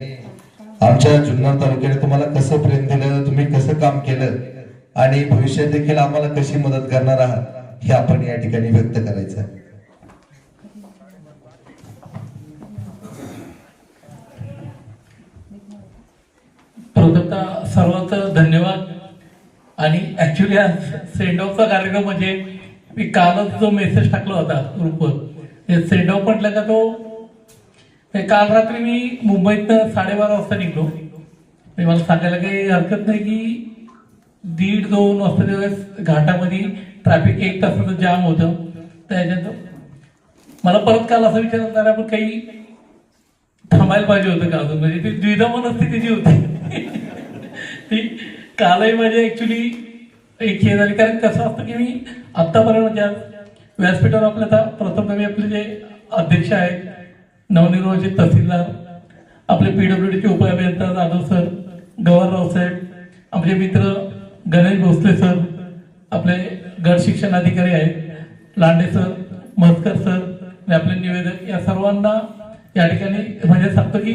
आमच्या जुन्नर तालुक्याने तुम्हाला कसं प्रेम दिलं, तुम्ही कसं काम केलं आणि भविष्यात देखील आम्हाला कशी मदत करणार आहात हे आपण या ठिकाणी व्यक्त करायचं आहे. प्रथमतः सर्वांचं धन्यवाद. आणि ऍक्च्युली आज सेंड ऑफचा कार्यक्रम म्हणजे मी कालच जो मेसेज टाकला होता ग्रुपवर, सेंड ऑफ म्हटलं का तो काल रात्री मी मुंबईतनं 12:30 वाजता निघलो. मला सांगायला काही हरकत नाही की 1:30-2 वाजता त्यावेळेस घाटामध्ये ट्रॅफिक 1 तासाचं जाम होतं. त्याच्यात मला परत काल असं विचार करणार आपण काही थांबायला पाहिजे होतं का अजून, म्हणजे ती द्विधा मनस्थिती जी होती ती कालही माझी ऍक्च्युली एक हे झाली. कारण कसं असतं की मी आत्तापर्यंत ज्या व्यासपीठावर आपल्या प्रथम आपले जे अध्यक्ष आहेत, नवनिर्वाचित तहसीलदार, आपले PWDचे उपअभियंता जाधव सर, गवारराव साहेब, आपले मित्र गणेश भोसले सर, आपले गट शिक्षण अधिकारी आहेत लांडे सर, मस्कर सर आणि आपले निवेदक, या सर्वांना या ठिकाणी म्हणजे सांगतो की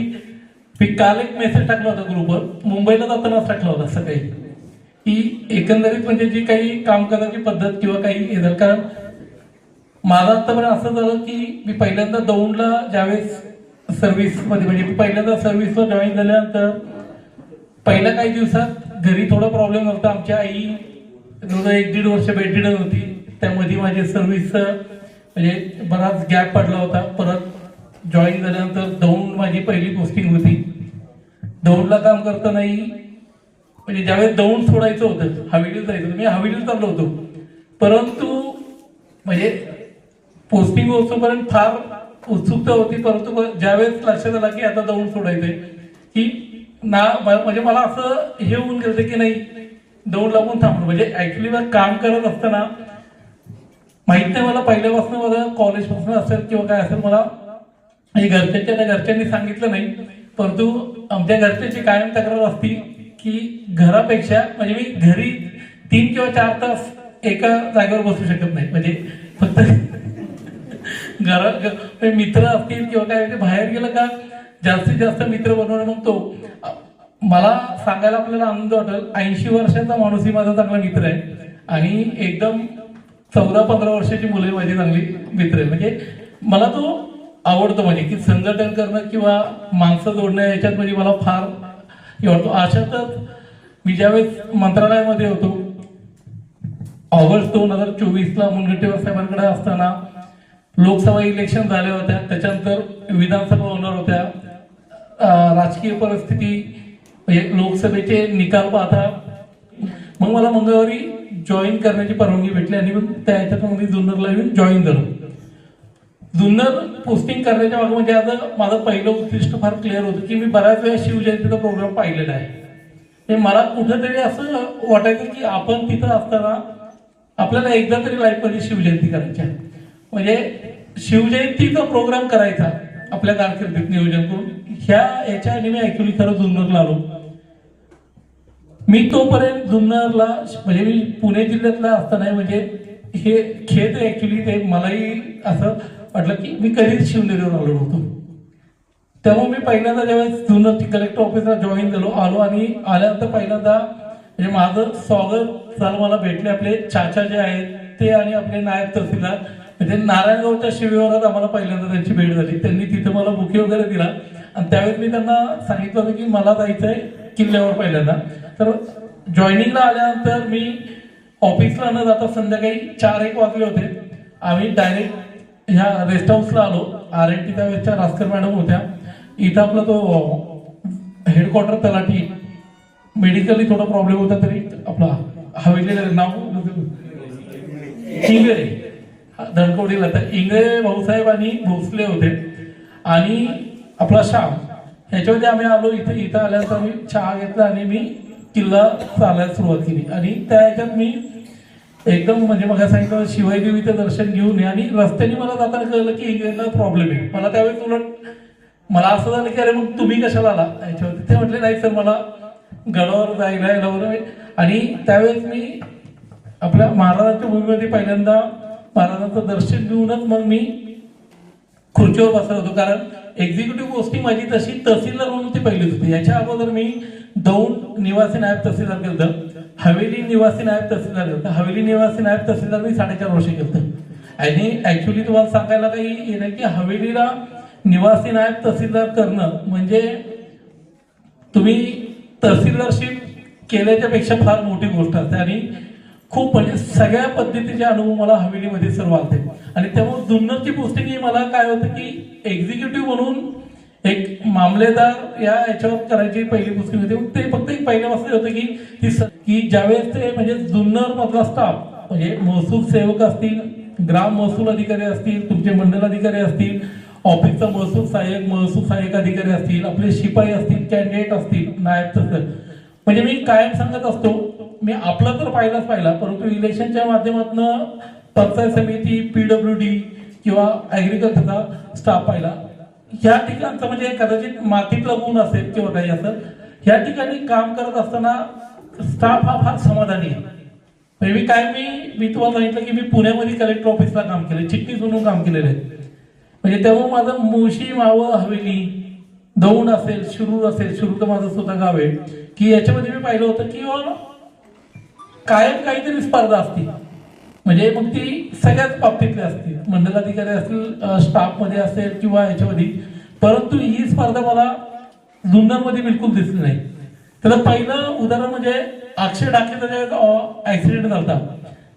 मी काल एक मेसेज टाकला होता ग्रुपवर, मुंबईला जातानाच टाकला होता सकाळी, की एकंदरीत म्हणजे जी काही काम करण्याची पद्धत किंवा काही हे झालं. कारण माझं आतापर्यंत असं झालं की मी पहिल्यांदा दौंडला ज्यावेळेस सर्व्हिसमध्ये म्हणजे पहिल्यांदा सर्व्हिसला जॉईन झाल्यानंतर पहिल्या काही दिवसात घरी थोडा प्रॉब्लेम होता. आमची आई जवळ 1-1.5 वर्ष बेडरिडन होती. त्यामध्ये माझी सर्व्हिस म्हणजे बराच गॅप पडला होता. परत जॉईन झाल्यानंतर दौंड माझी पहिली पोस्टिंग होती. दौंडला काम करतानाही म्हणजे ज्यावेळेस दौंड सोडायचं होतं, हवेलीला जायचं होतं, मी हवेलीला चाललो होतो. परंतु म्हणजे पोस्टिंग होतोपर्यंत फार उत्सुकता होती. परंतु ज्यावेळेस लक्षात आलं की आता दौंड सोडायचंय की ना, म्हणजे मला असं हे होऊन गेलं की नाही दौंड लागून थांबलो. म्हणजे ऍक्च्युली मला काम करत असताना माहित नाही मला पहिल्यापासून मला कॉलेजपासून असेल किंवा काय असेल, मला हे घरच्यांनी सांगितलं नाही. परंतु आमच्या घरच्यांची कायम तक्रार असती की घरापेक्षा म्हणजे मी घरी 3 किंवा 4 तास एका जागेवर बसू शकत नाही. म्हणजे फक्त घरात मित्र असतील किंवा काय बाहेर गेलं का जास्तीत जास्त मित्र बनवणं. मग तो मला सांगायला आपल्याला आनंद वाटेल, 80 वर्षाचा माणूसही माझा चांगला मित्र आहे आणि एकदम 14-15 वर्षाची मुलं माझी चांगली मित्र आहे. म्हणजे मला तो आवडतो, म्हणजे की संघटन करणं किंवा माणसं जोडणं याच्यात म्हणजे मला फार आवडतो. अशातच मी ज्यावेळेस मंत्रालयामध्ये होतो ऑगस्ट 2024ला मुनगंटीवार साहेबांकडे असताना लोकसभा इलेक्शन झाल्या होत्या, त्याच्यानंतर विधानसभा होणार होत्या. राजकीय परिस्थिती म्हणजे लोकसभेचे निकाल पाहता मग मला मंगळवारी जॉईन करण्याची परवानगी भेटली आणि मग त्या ह्याच्यात जुन्नरला येऊन जॉईन झालो. जुन्नर पोस्टिंग करण्याच्या मागे म्हणजे आता माझं पहिलं उद्दिष्ट फार क्लिअर होतं की मी बऱ्याच वेळा शिवजयंतीचा प्रोग्राम पाहिलेला आहे. ते मला कुठेतरी असं वाटायचं की आपण तिथं असताना आपल्याला एकदा तरी लाईफमध्ये शिवजयंती करायची आहे. म्हणजे शिवजयंतीचा प्रोग्राम करायचा आपल्या कारकिर्दीत नियोजन करून याच्या मी ऍक्च्युली खरं जुन्नरला आलो. मी तोपर्यंत जुन्नरला म्हणजे मी पुणे जिल्ह्यातला असताना म्हणजे हे खेळ ऍक्च्युली ते मलाही असं वाटलं की मी कधीच शिवनेरीवर आलो नव्हतो. तेव्हा मी पहिल्यांदा ज्यावेळेस जुन्नर कलेक्टर ऑफिसला जॉईन झालो आणि आल्यानंतर पहिल्यांदा म्हणजे माझं स्वागत झालं. मला भेटले आपले चाचा जे आहेत ते आणि आपले नायब तहसीलदार, म्हणजे नारायणगावच्या शिबिरात आम्हाला पहिल्यांदा त्यांची भेट झाली. त्यांनी तिथं मला बुके वगैरे दिला आणि त्यावेळेस मी त्यांना सांगितलं होतं की मला जायचंय किल्ल्यावर पहिल्यांदा. तर जॉईनिंगला आल्यानंतर मी ऑफिसला न जाता संध्याकाळी 4-1 वाजले होते. आम्ही डायरेक्ट ह्या रेस्ट हाऊसला आलो. R&T त्यावेळेसच्या रास्कर मॅडम होत्या. इथं आपला तो हेडक्वार्टर तलाठी मेडिकली थोडा प्रॉब्लेम होता तरी आपला हवेलीला नाव इंगळे धनकवडीला, तर इंगळे भाऊसाहेब आणि भोसले होते आणि आपला श्याम, ह्याच्यामध्ये आम्ही आलो. इथं आल्यानंतर मी चहा घेतला आणि मी किल्ला चालायला सुरुवात केली. आणि त्या ह्याच्यात मी एकदम म्हणजे मला सांगितलं शिवाईदेवीचं दर्शन घेऊन आणि रस्त्याने मला जाताना कळलं की इंग्रजांना प्रॉब्लेम आहे. मला त्यावेळेस उलट मला असं झालं की अरे मग तुम्ही कशाला आला याच्यावरती. ते म्हटले नाही सर मला गडावर जायला वगैरे. आणि त्यावेळेस मी आपल्या महाराजांच्या भूमीमध्ये पहिल्यांदा महाराजांचं दर्शन घेऊनच मग मी खुर्चीवर बसत होतो, कारण एक्झिक्युटिव्ह पोस्टिंग माझी तशी तहसीलदार म्हणून ती पहिलीच होती. याच्या अगोदर मी दौंड निवासी नायब तहसीलदार केलं, हवेली निवासी नायब तहसीलदार केलं, हवेली निवासी नायब तहसीलदार मी 4.5 वर्ष केलं. आणि ऍक्च्युली तुम्हाला सांगायला काही हे नाही की हवेलीला निवासी नायब तहसीलदार करणं म्हणजे तुम्ही तहसीलदारशिप केल्याच्या पेक्षा फार मोठी गोष्ट असते. आणि खूप म्हणजे सगळ्या पद्धतीचे अनुभव मला हवेलीमध्ये सर्व आले. आणि त्यामुळे जुन्नरची पोस्टिंग ही मला काय होतं की एक्झिक्युटिव्ह म्हणून एक मामलेदार या याच्यावर करायची पहिली पोस्टिंग होती. ते फक्त एक पहिल्यापासून होतं की ज्यावेळेस ते म्हणजे जुन्नर मधला स्टाफ म्हणजे महसूल सेवक असतील, ग्राम महसूल अधिकारी असतील, तुमचे मंडल अधिकारी असतील, ऑफिसचा महसूल सहाय्यक अधिकारी असतील, आपले शिपाई असतील, कॅन्डिडेट असतील, नायब तहसीलदार, म्हणजे मी कायम सांगत असतो मी आपला तर पाहिला, परंतु इलेक्शनच्या माध्यमातून पंचायत समिती, PWD किंवा ऍग्रिकल्चरचा स्टाफ पाहिला. ह्या ठिकाणचं म्हणजे कदाचित मातीतला गुण असेल किंवा काही असं, ह्या ठिकाणी काम करत असताना स्टाफ हा फार समाधानी आहे. म्हणजे मी तुम्हाला सांगितलं की मी पुण्यामध्ये कलेक्टर ऑफिसला काम केलं, चिटणीस म्हणून काम केलेलं आहे. म्हणजे त्यामुळे माझं मुळशी, मावळ, हवेली, दौंड असेल, शिरूर तर माझं स्वतः गाव आहे, की याच्यामध्ये मी पाहिलं होतं की कायम काहीतरी स्पर्धा असते. म्हणजे मग ती सगळ्याच बाबतीतली असते, मंडलाधिकारी असतील, स्टाफ मध्ये असेल किंवा याच्यामध्ये. परंतु ही स्पर्धा मला जुन्नरमध्ये बिलकुल दिसली नाही. त्याला पहिलं उदाहरण म्हणजे अक्षय डाकेचा ज्यावेळेस ऍक्सिडेंट झाला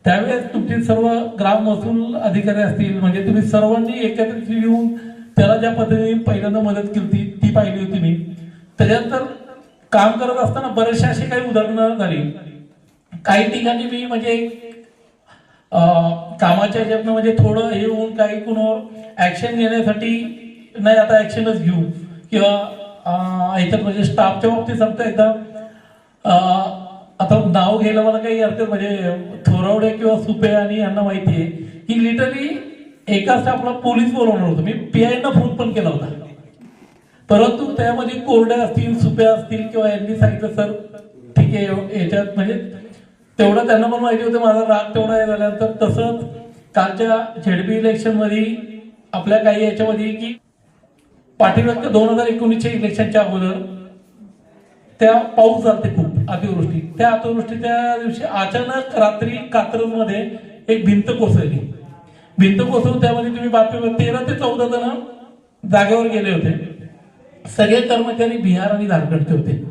त्यावेळेस तुमची सर्व ग्राम महसूल अधिकारी असतील, म्हणजे तुम्ही सर्वांनी एकत्रित येऊन त्याला ज्या पद्धतीने पहिल्यांदा मदत केली ती पाहिली होती मी. त्याच्यानंतर काम करत असताना बरेचसे अशी काही उदाहरणं झाली. काही ठिकाणी मी म्हणजे कामाच्या ह्याच्यातनं म्हणजे थोडं हे होऊन काही कुणावर ऍक्शन घेण्यासाठी नाही आता ऍक्शनच घेऊ किंवा ह्याच्यात म्हणजे स्टाफच्या बाबतीत सांगता एकदा आता नाव घ्यायला मला काही अर्थ म्हणजे थोरावडे किंवा सुपे आणि यांना माहिती आहे की लिटरली एका स्टाफला पोलीस बोलवणार होतं. मी PI ना फोन पण केला होता, परंतु त्यामध्ये कोरडे असतील, सुपे असतील किंवा यांनी सांगितलं सर ठीक आहे याच्यात म्हणजे तेवढं त्यांना पण माहिती होतं माझा राग तेवढा हे झाल्यानंतर. तसंच कालच्या ZP इलेक्शन मध्ये आपल्या काही याच्यामध्ये की पाठीमागच्या 2019च्या इलेक्शनच्या अगोदर त्या पाऊस झालते खूप अतिवृष्टी. त्या अतिवृष्टीच्या दिवशी अचानक रात्री कात्रजमध्ये एक भिंत कोसळली. भिंत कोसळून त्यामध्ये तुम्ही बातमी 13 ते 14 जण जागेवर गेले होते. सगळे कर्मचारी बिहार आणि झारखंडचे होते.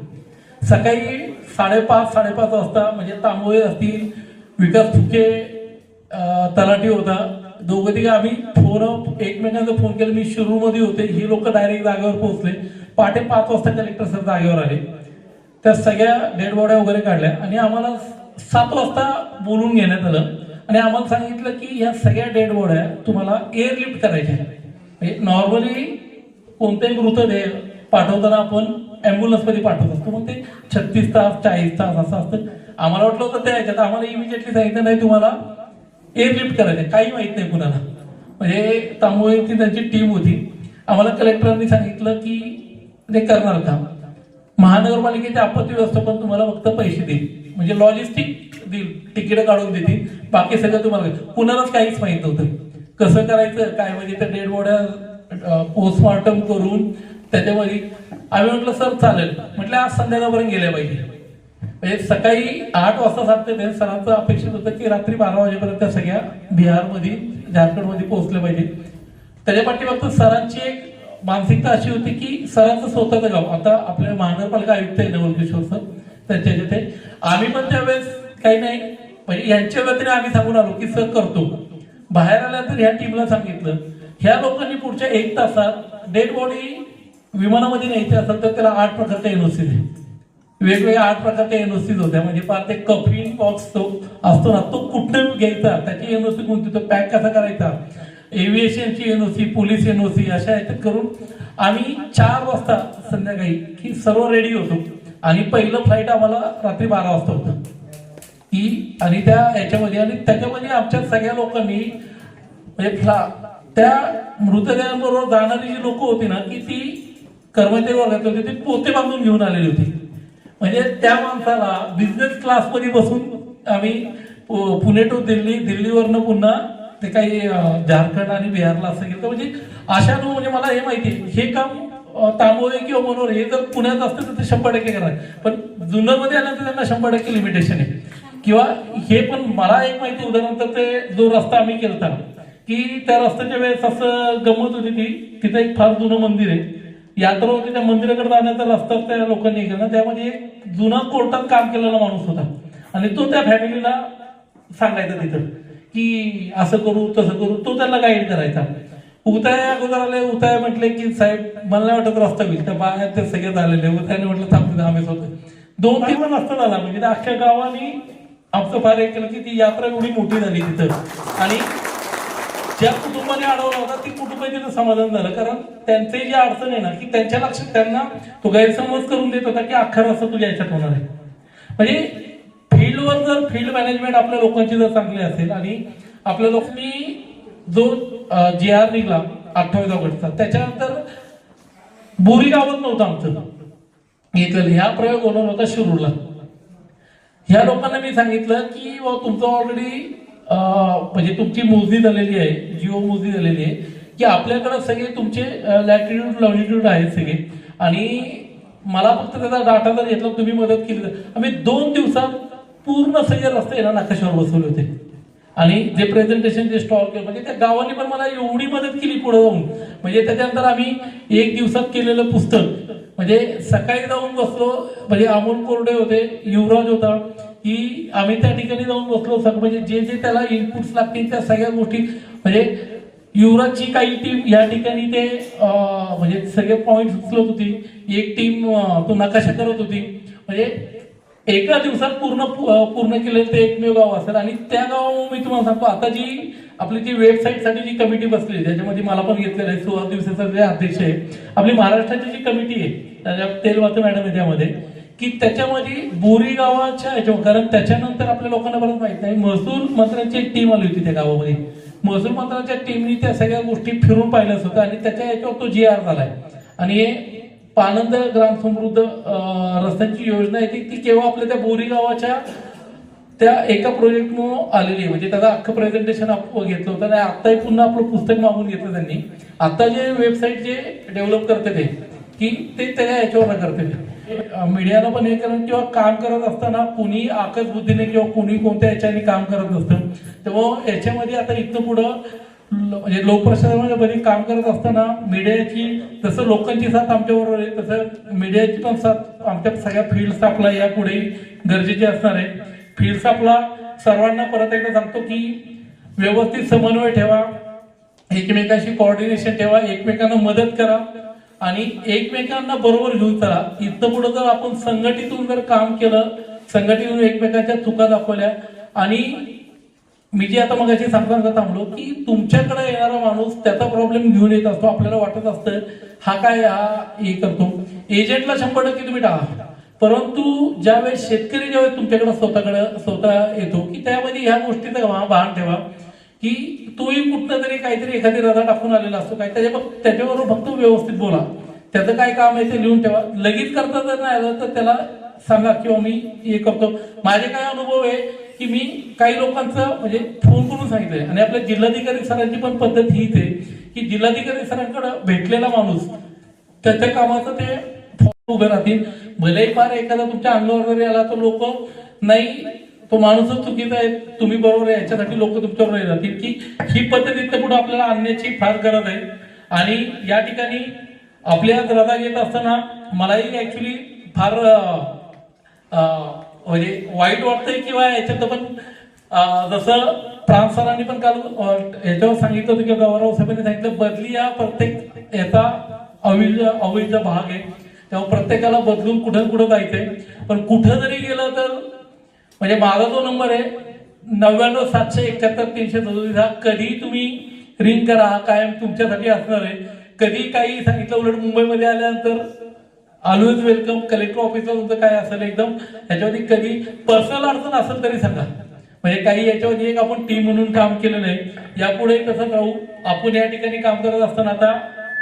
सकाळी 5:30 वाजता म्हणजे तांबोळे असतील, विकास फुके तलाठी होता, दोघं तिघे आम्ही एकमेकांचा फोन केला. मी शिरूरमध्ये होते, ही लोक डायरेक्ट जागेवर पोहोचले. 5:30 वाजता कलेक्टर सर जागेवर आले. त्या सगळ्या डेड बॉड्या वगैरे काढल्या आणि आम्हाला 7 वाजता बोलून घेण्यात आलं आणि आम्हाला सांगितलं की या सगळ्या डेड बॉड्या तुम्हाला एअरलिफ्ट करायच्या. म्हणजे नॉर्मली कोणताही मृतदेह पाठवताना आपण अँब्युलन्स मध्ये पाठवत असतो, मग ते 36 तास 40 तास असं असतं. आम्हाला वाटलं होतं त्या ह्याच्यात आम्हाला इमिजिएटली सांगितलं नाही तुम्हाला एअरलिफ्ट करायचं, काही माहित नाही कुणाला. म्हणजे तांबोळीची त्यांची टीम होती. आम्हाला कलेक्टरांनी सांगितलं की ते करणार का. महानगरपालिकेचे आपत्ती व्यवस्थापन तुम्हाला फक्त पैसे देईल, म्हणजे लॉजिस्टिक देईल, तिकीट काढून देतील, बाकी सगळं तुम्हाला. कुणालाच काहीच माहित नव्हतं कसं करायचं काय. म्हणजे त्या डेड बॉड्या पोस्टमॉर्टम करून त्याच्यामध्ये आम्ही म्हटलं सर चालेल, म्हटलं आज संध्याकाळपर्यंत गेल्या पाहिजे. म्हणजे सकाळी 8 वाजता सांगते ते सरांचं अपेक्षित होतं की रात्री 12 वाजेपर्यंत त्या सगळ्या बिहारमध्ये झारखंडमध्ये पोहोचल्या पाहिजे. त्याच्या पाठीमागचं सरांची एक मानसिकता अशी होती की सरांचं स्वतःचं गाव. आता आपल्या महानगरपालिका आयुक्त आहे नवल किशोर सर, त्यांच्या तिथे आम्ही पण त्यावेळेस काही नाही म्हणजे यांच्या वतीने आम्ही सांगून आलो की सर करतो. बाहेर आल्यानंतर ह्या टीमला सांगितलं ह्या लोकांनी पुढच्या 1 तासात डेड बॉडी विमानामध्ये न्यायची असेल तर त्याला 8 प्रकारच्या एनओसी दे. वेगवेगळ्या 8 प्रकारच्या एनओसीज होत्या. म्हणजे फार ते कफिन बॉक्स तो असतो ना तो कुठं घ्यायचा, त्याची एनओसी कोणती, तो पॅक कसा करायचा, एव्हिएशनची एनओसी, पोलीस एनओसी, अशा याच्यात करून आम्ही 4 वाजता संध्याकाळी की सर्व रेडी होतो. आणि पहिलं फ्लाईट आम्हाला रात्री 12 वाजता होतं की. आणि त्या याच्यामध्ये आणि त्याच्यामध्ये आमच्या सगळ्या लोकांनी म्हणजे त्या मृतदेहांबरोबर जाणारी जी लोक होती ना की ती कर्मचारी वर्गात होती, ती पोते बांधून घेऊन आलेली होती. म्हणजे त्या माणसाला बिझनेस क्लासमध्ये बसून आम्ही पुणे टू दिल्ली, दिल्लीवरनं पुन्हा ते काही झारखंड आणि बिहारला असं गेलं. म्हणजे अशानं म्हणजे मला हे माहिती आहे हे काम तांबोळे किंवा मनोरे हे जर पुण्यात असतं तर ते 100% करणार, पण जुन्नरमध्ये आल्यानंतर त्यांना 100% लिमिटेशन आहे. किंवा हे पण मला एक माहिती उदाहरण तर ते जो रस्ता आम्ही केलता की त्या रस्त्याच्या वेळेस असं गंमत होती ती, तिथं एक फार जुनं मंदिर आहे, यात्रा होती, त्या मंदिराकडे जाण्याचा रस्ता त्या लोकांनी केला, त्यामध्ये एक जुना कोर्टात काम केलेला माणूस होता आणि तो त्या फॅमिलीला सांगायचा तिथं की असं करू तसं करू, तो त्यांना गाईड करायचा. उताय अगोदर आले, उताय म्हटले की साहेब मला नाही वाटत रस्ता होईल, त्या बाया ते सगळे झालेले, उतायने म्हटलं थांबतो आम्हीच होतो. 2-3 रस्ता झाला म्हणजे त्या अख्ख्या गावाने आमचं फार एक केलं की ती यात्रा एवढी मोठी झाली तिथं, आणि ज्या कुटुंबाने अडवला होता ती कुटुंब तिथं समाधान झालं, कारण त्यांचे जे अडचण आहे ना की त्यांच्या लक्षात त्यांना तो गैरसमज करून देत होता की अख्खा रस्ता तुझ्या याच्यात होणार आहे. म्हणजे फील्डवर जर फील्ड मॅनेजमेंट आपल्या लोकांची जर चांगली असेल आणि आपल्या लोकांनी जो GR निघला 28 ऑगस्टचा, त्याच्यानंतर बोरी गावात नव्हतं आमचं घेतलेलं, ह्या प्रयोग होणार होता शिरूरला. ह्या लोकांना मी सांगितलं की तुमचं ऑलरेडी म्हणजे तुमची मोजणी झालेली आहे, जिओ मोजणी झालेली आहे की आपल्याकडे सगळे तुमचे लॅटिट्यूड लॉंजिट्यूड आहेत सगळे, आणि मला फक्त त्याचा डाटा जर घेतला तुम्ही मदत केली तर आम्ही 2 दिवसात पूर्ण सगळे रस्ते ना नकाशावर बसवले होते, आणि जे प्रेझेंटेशन जे स्टॉल केलं म्हणजे त्या गावांनी पण मला एवढी मदत केली पुढे जाऊन. म्हणजे त्याच्यानंतर आम्ही 1 दिवसात केलेलं पुस्तक, म्हणजे सकाळी जाऊन बसलो, म्हणजे अमोल कोरडे होते, युवराज होता, की आम्ही त्या ठिकाणी जाऊन बसलो सगळं, म्हणजे जे जे त्याला इनपुट्स लागतील त्या सगळ्या गोष्टी, म्हणजे युवराजची काही टीम या ठिकाणी ते म्हणजे सगळे पॉइंट उचलत होती, एक टीम तो नकाशा करत होती, म्हणजे एका दिवसात पूर्ण केलेलं ते एकमेव गाव असेल. आणि त्या गावामुळे मी तुम्हाला सांगतो, आता जी आपली जी वेबसाईटसाठी जी कमिटी बसली त्याच्यामध्ये मला पण घेतलेलं आहे, 16 दिवसाचा जे अध्यक्ष आहे, आपली महाराष्ट्राची जी कमिटी आहे त्याच्यात तेलवाते मॅडम आहे त्यामध्ये, की त्याच्यामध्ये बोरी गावाच्या ह्याच्यावर, कारण त्याच्यानंतर आपल्या लोकांना बरंच माहित नाही, महसूल मंत्र्यांची एक टीम आली होती त्या गावामध्ये, महसूल मंत्र्यांच्या टीमनी त्या सगळ्या गोष्टी फिरून पाहिल्याच होत्या आणि त्याच्या याच्यावर तो GR झालाय. आणि हे पानंद ग्राम समृद्ध रस्त्यांची योजना आहे ती केव्हा आपल्या त्या बोरी गावाच्या त्या एका प्रोजेक्टमुळे आलेली आहे, म्हणजे त्याचं अख्खं प्रेझेंटेशन घेतलं होतं आणि आत्ताही पुन्हा आपलं पुस्तक मागून घेतलं त्यांनी. आता जे वेबसाईट जे डेव्हलप करते ते की ते त्याच्या याच्यावर करते ते मीडियाला पण हे करून किंवा काम करत असताना कुणी आकस बुद्धीने किंवा कुणी कोणत्या याच्याने काम करत नसतं, तेव्हा याच्यामध्ये आता इथं पुढं म्हणजे लोकप्रशासनामध्ये काम करत असताना मीडियाची जसं लोकांची साथ आमच्याबरोबर आहे तसं मीडियाची पण साथ आमच्या सगळ्या फील्ड स्टाफला यापुढे गरजेची असणार आहे. फील्ड स्टाफला सर्वांना परत एकदा सांगतो की व्यवस्थित समन्वय ठेवा, एकमेकांशी कोऑर्डिनेशन ठेवा, एकमेकांना मदत करा आणि एकमेकांना बरोबर घेऊन चला. इथं पुढे जर आपण संघटितून जर काम केलं, संघटितून एकमेकांच्या चुका दाखवल्या, आणि मी जे आता मगाशी सांगता थांबलो की तुमच्याकडे येणारा माणूस त्याचा प्रॉब्लेम घेऊन येत असतो, आपल्याला वाटत असतं हा काय हा हे करतो, एजंटला 100% तुम्ही टाका, परंतु ज्यावेळेस शेतकरी ज्यावेळेस तुमच्याकडे स्वतः येतो की त्यामध्ये ह्या गोष्टीचं भान ठेवा की तोही कुठं तरी काहीतरी एखादी रजा टाकून आलेला असतो, काय त्याच्याबरोबर फक्त व्यवस्थित बोला, त्याचं काय काम आहे ते लिहून ठेवा. लगेच करता जर नाही आलं तर त्याला सांगा किंवा मी हे करतो. माझे काय अनुभव आहे की मी काही लोकांचं म्हणजे फोन करून सांगितलंय, आणि आपल्या जिल्हाधिकारी सरांची पण पद्धत हीच आहे की जिल्हाधिकारी सरांकडे भेटलेला माणूस त्याच्या कामाचं ते उभे राहतील. भलेही फार एखादा तुमच्या अंगावर जरी आला तर लोक नाही तो माणूसच चुकीचा आहे, तुम्ही बरोबर आहे, याच्यासाठी लोक तुमच्यावर राहतील की ही पद्धत इथं पुढे आपल्याला आणण्याची फार गरज आहे. आणि या ठिकाणी आपल्या रजा घेत असताना मलाही ऍक्च्युली फार म्हणजे वाईट वाटतंय किंवा याच्यात पण जसं प्रांत सरांनी पण काल याच्यावर सांगितलं होतं किंवा गौरव साहेबांनी सांगितलं, बदली हा प्रत्येक याचा अविभाज्य भाग आहे, तेव्हा प्रत्येकाला बदलून कुठं कुठं जायचंय. पण कुठं जरी गेलं तर म्हणजे माझा जो नंबर आहे 99-771-337 हा कधी तुम्ही रिंग करा, हा कायम तुमच्यासाठी असणार आहे. कधी काही सांगितलं, उलट मुंबईमध्ये आल्यानंतर ऑलवेज वेलकम, कलेक्टर ऑफिसला तुमचं काय असेल एकदम याच्यावरती कधी पर्सनल अडचण असेल तरी सांगा. म्हणजे काही याच्यावरती एक आपण टीम म्हणून काम केलेलं आहे, यापुढे तसंच राहू. आपण या ठिकाणी काम करत असताना आता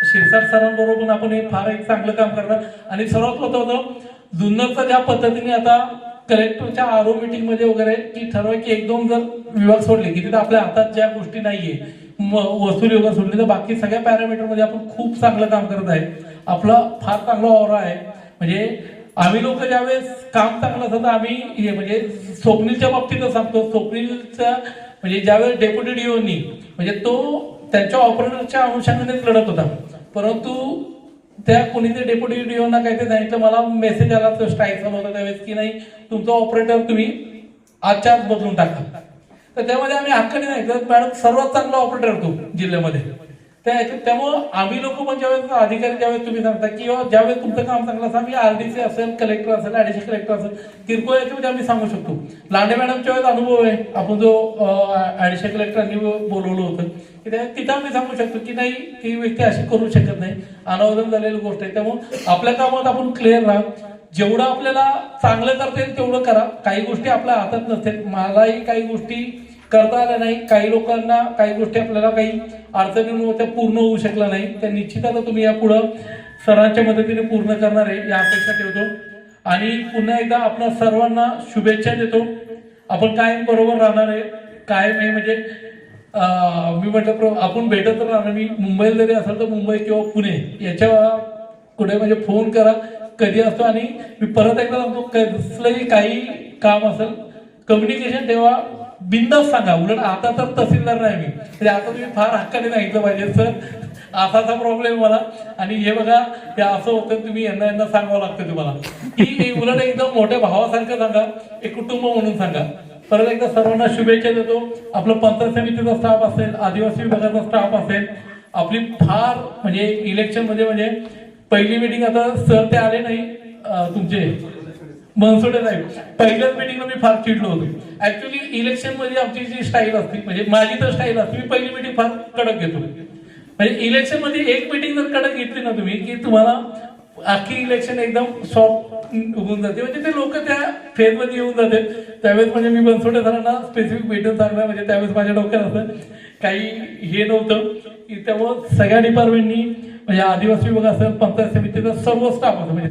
शिरसाट सरांबरोबर पण आपण हे फार एक चांगलं काम करणार. आणि सर्वात महत्त्वाचं जुन्नरचं ज्या पद्धतीने आता कलेक्टरच्या आरो मीटिंग मध्ये वगैरे की ठरवाय की 1-2 जर विभाग सोडले की तिथे आपल्या हातात ज्या गोष्टी नाहीये वसुली वगैरे सोडली तर बाकी सगळ्या पॅरामीटरमध्ये आपण खूप चांगलं काम करत आहे. आपला फार चांगला ऑरा आहे. म्हणजे आम्ही लोक ज्यावेळेस काम चांगलं असतं तर आम्ही हे म्हणजे स्वप्नीलच्या बाबतीतच सांगतो. स्वप्नीलचा म्हणजे ज्यावेळेस डेप्युटी डीओनी म्हणजे तो त्यांच्या ऑपरेटरच्या अनुषंगानेच लढत होता, परंतु त्या कोणीतरी डेप्युटी डीओना काहीतरी सांगितलं, मला मेसेज आला तो स्ट्राईक चालू होता त्यावेळेस की नाही तुमचा ऑपरेटर तुम्ही आजच्या आज बदलून टाका. तर त्यामध्ये आम्ही हक्काने नाही तर मॅडम सर्वात चांगला ऑपरेटर तो जिल्ह्यामध्ये. त्यामुळं आम्ही लोक पण ज्यावेळेस अधिकारी ज्यावेळेस तुम्ही सांगता किंवा ज्यावेळेस तुमचं काम चांगलं असं आम्ही आरडीसी असेल, कलेक्टर असेल, ऍडिशनल कलेक्टर असेल, किरकोळ याच्यामध्ये आम्ही सांगू शकतो. लांडे मॅडमच्या वेळेस अनुभव आहे. आपण जो ऍडिशनल कलेक्टरांनी बोलवलं होतं की तिथं आम्ही सांगू शकतो की नाही ती व्यक्ती अशी करू शकत नाही, अनावधान झालेली गोष्ट आहे. त्यामुळे आपल्या कामात आपण क्लिअर राहा. जेवढं आपल्याला चांगलं करता येईल तेवढं करा. काही गोष्टी आपल्या हातात नसतील. मलाही काही गोष्टी करता आल्या नाही. काही लोकांना काही गोष्टी आपल्याला काही अडचणींमुळे त्या पूर्ण होऊ शकल्या नाही. त्या निश्चित आता तुम्ही यापुढं सरांच्या मदतीने पूर्ण करणार आहे या अपेक्षा ठेवतो. आणि पुन्हा एकदा आपल्या सर्वांना शुभेच्छा देतो. आपण कायम बरोबर राहणार आहे. कायम हे म्हणजे मी म्हटलं आपण भेटत राहणार. मी मुंबईला जरी असेल तर मुंबई किंवा पुणे याच्या कुठे म्हणजे फोन करा कधी असतो. आणि मी परत एकदा सांगतो कसलंही काही काम असेल कम्युनिकेशन ठेवा, बिंदास सांगा. उलट आता तर तहसीलदार नाही मी, म्हणजे आता तुम्ही फार हक्काने सांगितलं पाहिजे सर असाचा प्रॉब्लेम मला आणि हे बघा हे असं होतं, तुम्ही यांना सांगावं लागतं तुम्हाला की उलट एकदम मोठ्या भावासारखं सांगा, एक कुटुंब म्हणून सांगा. परत एकदा सर्वांना शुभेच्छा देतो. आपलं पंचायत समितीचा स्टाफ असेल, आदिवासी विभागाचा स्टाफ असेल, आपली फार म्हणजे इलेक्शन मध्ये म्हणजे पहिली मीटिंग आता सर ते आले नाही तुमचे मनसुडे साहेब, पहिल्याच मीटिंगला मी फार चिडलो होतो. ऍक्च्युली इलेक्शन मध्ये आमची जी स्टाईल असते म्हणजे माझी तर स्टाईल असते, मी पहिली मीटिंग फार कडक घेतो. म्हणजे इलेक्शन मध्ये एक मीटिंग जर कडक घेतली ना तुम्ही की तुम्हाला अख्खी इलेक्शन एकदम सॉफ्ट होऊन जाते. म्हणजे ते लोक त्या फेज मध्ये येऊन जाते. त्यावेळेस म्हणजे मी बनसोडे सरांना स्पेसिफिक भेटून सांगणार म्हणजे त्यावेळेस माझ्या डोक्यात असं काही हे नव्हतं की त्यामुळं सगळ्या डिपार्टमेंटनी म्हणजे आदिवासी विभाग असेल, पंचायत समितीचा सर्व स्टाफ असेल म्हणजे